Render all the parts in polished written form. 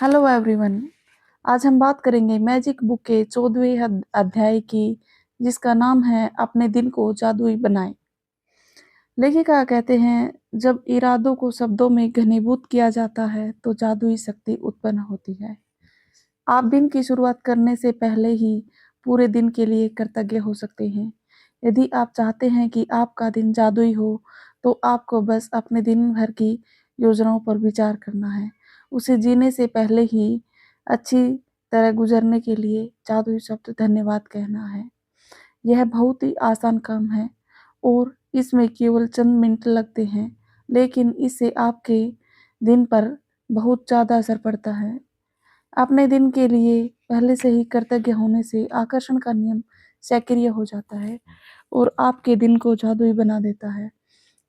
Hello everyone. आज हम बात करेंगे मैजिक बुक के 14वें अध्याय की, जिसका नाम है अपने दिन को जादुई बनाएं। लेखिका कहते हैं, जब इरादों को शब्दों में घनीभूत किया जाता है तो जादुई शक्ति उत्पन्न होती है। आप दिन की शुरुआत करने से पहले ही पूरे दिन के लिए कृतज्ञ हो सकते हैं। यदि आप चाहते हैं कि आपका दिन जादुई हो तो आपको बस अपने दिन भर की योजनाओं पर विचार करना है। उसे जीने से पहले ही अच्छी तरह गुजरने के लिए जादुई शब्द धन्यवाद कहना है। यह बहुत ही आसान काम है और इसमें केवल चंद मिनट लगते हैं, लेकिन इससे आपके दिन पर बहुत ज़्यादा असर पड़ता है। अपने दिन के लिए पहले से ही कृतज्ञ होने से आकर्षण का नियम सक्रिय हो जाता है और आपके दिन को जादुई बना देता है।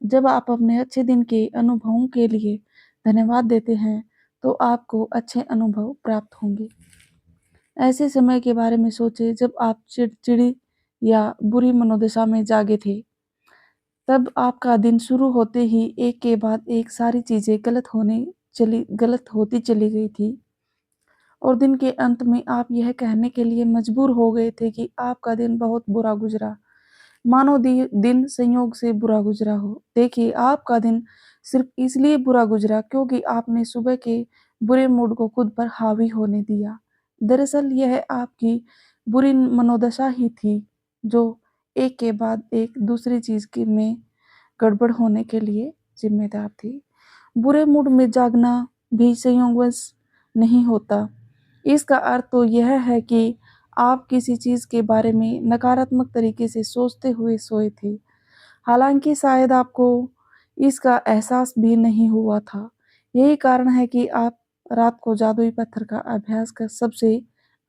जब आप अपने अच्छे दिन के अनुभवों के लिए धन्यवाद देते हैं तो आपको अच्छे अनुभव प्राप्त होंगे। ऐसे समय के बारे में सोचें जब आप चिड़चिड़ी या बुरी मनोदशा में जागे थे। तब आपका दिन शुरू होते ही एक के बाद एक सारी चीजें गलत होती चली गई थी और दिन के अंत में आप यह कहने के लिए मजबूर हो गए थे कि आपका दिन बहुत बुरा गुजरा, मानो दिन संयोग से बुरा गुजरा हो। देखिए, आपका दिन सिर्फ इसलिए बुरा गुजरा क्योंकि आपने सुबह के बुरे मूड को खुद पर हावी होने दिया। दरअसल यह आपकी बुरी मनोदशा ही थी जो एक के बाद एक दूसरी चीज में गड़बड़ होने के लिए जिम्मेदार थी। बुरे मूड में जागना भी संयोगवश नहीं होता। इसका अर्थ तो यह है कि आप किसी चीज के बारे में नकारात्मक तरीके से सोचते हुए सोए थे, हालांकि शायद आपको इसका एहसास भी नहीं हुआ था। यही कारण है कि आप रात को जादुई पत्थर का अभ्यास कर सबसे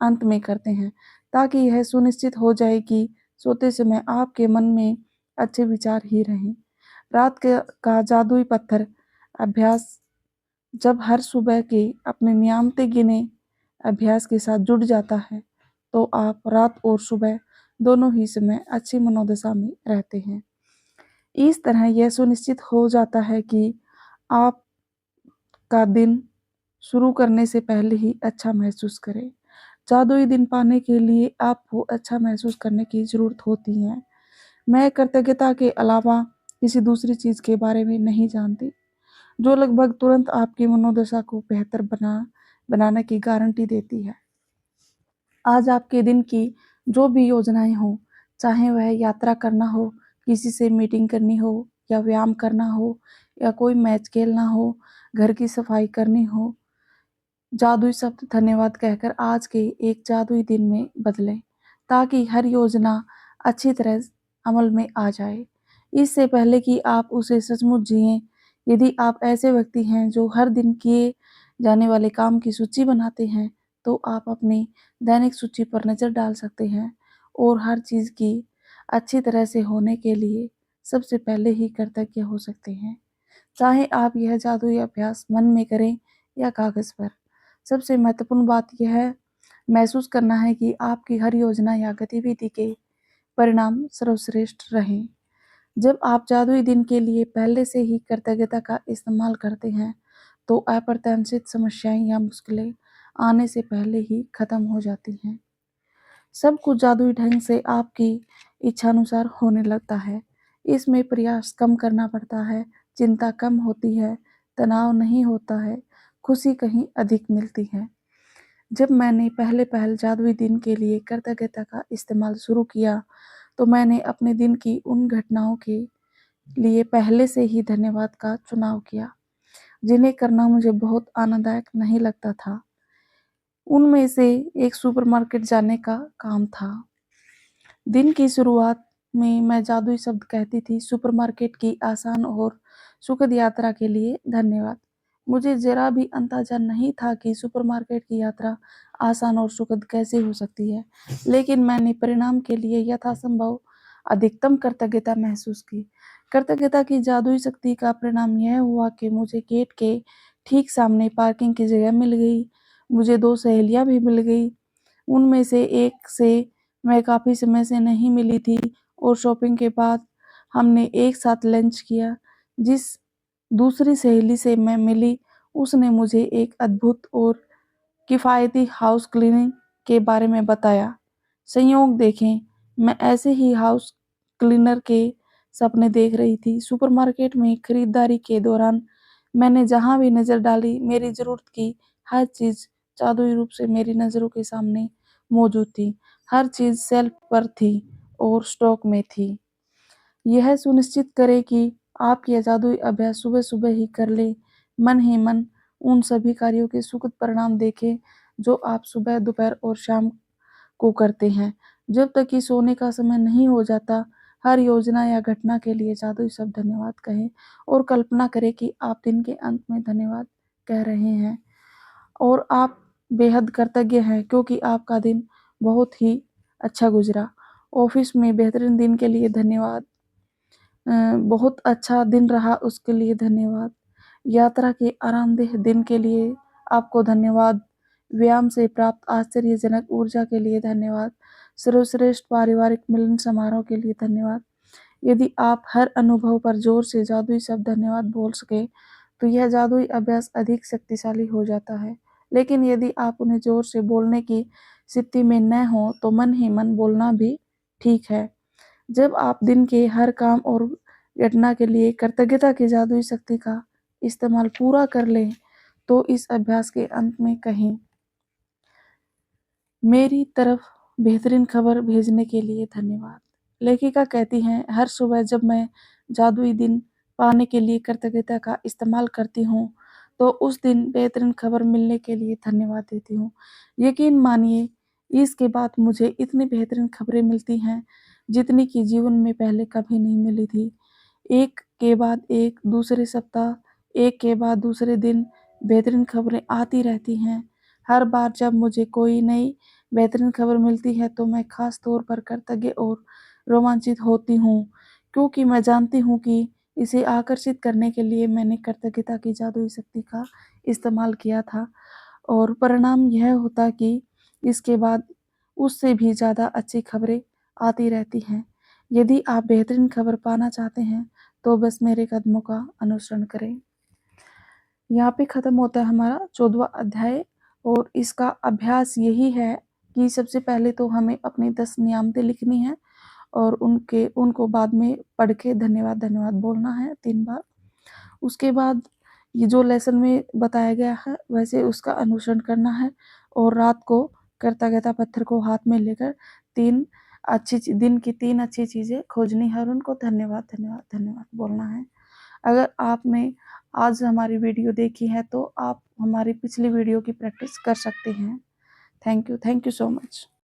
अंत में करते हैं, ताकि यह सुनिश्चित हो जाए कि सोते समय आपके मन में अच्छे विचार ही रहें। का जादुई पत्थर अभ्यास जब हर सुबह के अपने नियमित गिने अभ्यास के साथ जुड़ जाता है तो आप रात और सुबह दोनों ही समय अच्छी मनोदशा में रहते हैं। इस तरह यह सुनिश्चित हो जाता है कि आपका दिन शुरू करने से पहले ही अच्छा महसूस करें। जादुई दिन पाने के लिए आपको अच्छा महसूस करने की जरूरत होती है। मैं कृतज्ञता के अलावा किसी दूसरी चीज के बारे में नहीं जानती जो लगभग तुरंत आपकी मनोदशा को बेहतर बनाने की गारंटी देती है। आज आपके दिन की जो भी योजनाएं हों, चाहे वह यात्रा करना हो, किसी से मीटिंग करनी हो, या व्यायाम करना हो, या कोई मैच खेलना हो, घर की सफाई करनी हो, जादुई शब्द धन्यवाद कहकर आज के एक जादुई दिन में बदलें, ताकि हर योजना अच्छी तरह अमल में आ जाए। इससे पहले कि आप उसे सचमुच जिएं, यदि आप ऐसे व्यक्ति हैं जो हर दिन किए जाने वाले काम की सूची बनाते हैं, तो आप अपनी दैनिक सूची पर नज़र डाल सकते हैं और हर चीज़ की अच्छी तरह से होने के लिए सबसे पहले ही कृतज्ञ हो सकते हैं। चाहे आप यह जादुई अभ्यास मन में करें या कागज पर, सबसे महत्वपूर्ण बात यह है महसूस करना है कि आपकी हर योजना या गतिविधि के परिणाम सर्वश्रेष्ठ रहें। जब आप जादुई दिन के लिए पहले से ही कृतज्ञता का इस्तेमाल करते हैं तो अप्रत्याशित समस्याएं या मुश्किलें आने से पहले ही खत्म हो जाती हैं। सब कुछ जादुई ढंग से आपकी इच्छानुसार होने लगता है। इसमें प्रयास कम करना पड़ता है, चिंता कम होती है, तनाव नहीं होता है, खुशी कहीं अधिक मिलती है। जब मैंने पहल जादुई दिन के लिए कृतज्ञता का इस्तेमाल शुरू किया तो मैंने अपने दिन की उन घटनाओं के लिए पहले से ही धन्यवाद का चुनाव किया जिन्हें करना मुझे बहुत आनंददायक नहीं लगता था। उनमें से एक सुपरमार्केट जाने का काम था। दिन की शुरुआत में मैं जादुई शब्द कहती थी, सुपरमार्केट की आसान और सुखद यात्रा के लिए धन्यवाद। मुझे जरा भी अंदाजा नहीं था कि सुपरमार्केट की यात्रा आसान और सुखद कैसे हो सकती है, लेकिन मैंने परिणाम के लिए यथासंभव अधिकतम कृतज्ञता महसूस की। कृतज्ञता की जादुई शक्ति का परिणाम यह हुआ कि मुझे गेट के ठीक सामने पार्किंग की जगह मिल गई। मुझे 2 सहेलियां भी मिल गई। उनमें से एक से मैं काफ़ी समय से नहीं मिली थी और शॉपिंग के बाद हमने एक साथ लंच किया। जिस दूसरी सहेली से मैं मिली उसने मुझे एक अद्भुत और किफ़ायती हाउस क्लीनिंग के बारे में बताया। संयोग देखें, मैं ऐसे ही हाउस क्लीनर के सपने देख रही थी। सुपरमार्केट में खरीदारी के दौरान मैंने जहाँ भी नज़र डाली, मेरी ज़रूरत की हर चीज़ जादुई रूप से मेरी नज़रों के सामने मौजूद थी। हर चीज़ शेल्फ पर थी और स्टॉक में थी। यह सुनिश्चित करें कि आप यह जादुई अभ्यास सुबह-सुबह ही कर लें। मन ही मन उन सभी कार्यों के सुखद परिणाम देखें, जो आप सुबह, दोपहर और शाम को करते हैं। जब तक कि सोने का समय नहीं हो जाता, हर योजना या घटना के लिए जादुई शब्द धन्यवाद कहें और कल्पना करें कि आप दिन के अंत में धन्यवाद कह रहे हैं और आप बेहद कृतज्ञ हैं क्योंकि आपका दिन बहुत ही अच्छा गुजरा। ऑफिस में बेहतरीन दिन के लिए धन्यवाद। बहुत अच्छा दिन रहा उसके लिए धन्यवाद। यात्रा के आरामदेह दिन के लिए आपको धन्यवाद। व्यायाम से प्राप्त आश्चर्यजनक ऊर्जा के लिए धन्यवाद। सर्वश्रेष्ठ पारिवारिक मिलन समारोह के लिए धन्यवाद। यदि आप हर अनुभव पर जोर से जादुई शब्द धन्यवाद बोल सकें, तो यह जादुई अभ्यास अधिक शक्तिशाली हो जाता है। लेकिन यदि आप उन्हें जोर से बोलने की स्थिति में न हों, तो मन ही मन बोलना भी ठीक है। जब आप दिन के हर काम और घटना के लिए कृतज्ञता की जादुई शक्ति का इस्तेमाल पूरा कर लें, तो इस अभ्यास के अंत में कहें, मेरी तरफ बेहतरीन खबर भेजने के लिए धन्यवाद। लेखिका कहती हैं, हर सुबह जब मैं जादुई दिन पाने के लिए कृतज्ञता का इस्तेमाल करती हूँ, तो उस दिन बेहतरीन खबर मिलने के लिए धन्यवाद देती हूँ। यकीन मानिए, इसके बाद मुझे इतनी बेहतरीन खबरें मिलती हैं, जितनी कि जीवन में पहले कभी नहीं मिली थी। एक के बाद एक, दूसरे सप्ताह, एक के बाद दूसरे दिन बेहतरीन खबरें आती रहती हैं। हर बार जब मुझे कोई नई बेहतरीन खबर मिलती है, तो मैं खास तौर पर कृतज्ञ और रोमांचित होती हूँ, क्योंकि मैं जानती हूँ कि इसे आकर्षित करने के लिए मैंने कृतज्ञता की जादुई शक्ति का इस्तेमाल किया था और परिणाम यह होता कि इसके बाद उससे भी ज़्यादा अच्छी खबरें आती रहती हैं। यदि आप बेहतरीन खबर पाना चाहते हैं, तो बस मेरे कदमों का अनुसरण करें। यहाँ पे ख़त्म होता है हमारा 14वां अध्याय और इसका अभ्यास यही है कि सबसे पहले तो हमें अपनी 10 नियामतें लिखनी हैं और उनको बाद में पढ़ के धन्यवाद, धन्यवाद बोलना है 3 बार। उसके बाद ये जो लेसन में बताया गया है, वैसे उसका अनुसरण करना है और रात को कृतज्ञता पत्थर को हाथ में लेकर 3 दिन की 3 अच्छी चीज़ें खोजनी है और उनको धन्यवाद, धन्यवाद, धन्यवाद बोलना है। अगर आपने आज हमारी वीडियो देखी है, तो आप हमारी पिछली वीडियो की प्रैक्टिस कर सकते हैं। Thank you so much.